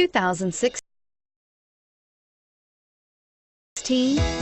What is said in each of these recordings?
2016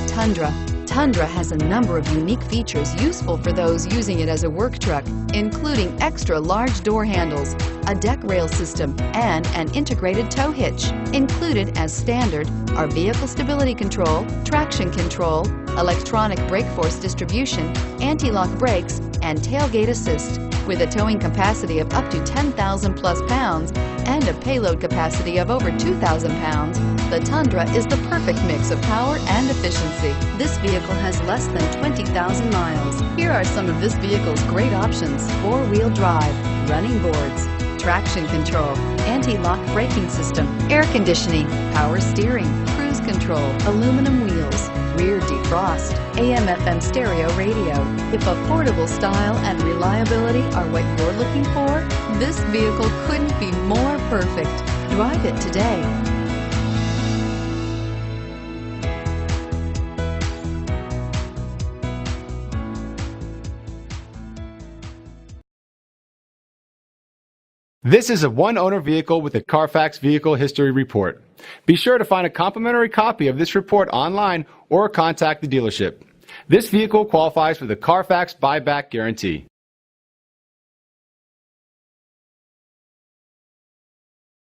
Tundra. Tundra has a number of unique features useful for those using it as a work truck, including extra large door handles, a deck rail system, and an integrated tow hitch. Included as standard are vehicle stability control, traction control, electronic brake force distribution, anti-lock brakes, and tailgate assist. With a towing capacity of up to 10,000 plus pounds and a payload capacity of over 2,000 pounds, the Tundra is the perfect mix of power and efficiency. This vehicle has less than 20,000 miles. Here are some of this vehicle's great options: four-wheel drive, running boards, traction control, anti-lock braking system, air conditioning, power steering, cruise control, aluminum wheels, rear defrost, AM/FM stereo radio. If affordable style and reliability are what you're looking for, this vehicle couldn't be more perfect. Drive it today. This is a one-owner vehicle with a Carfax Vehicle History Report. Be sure to find a complimentary copy of this report online or contact the dealership. This vehicle qualifies for the Carfax Buyback Guarantee.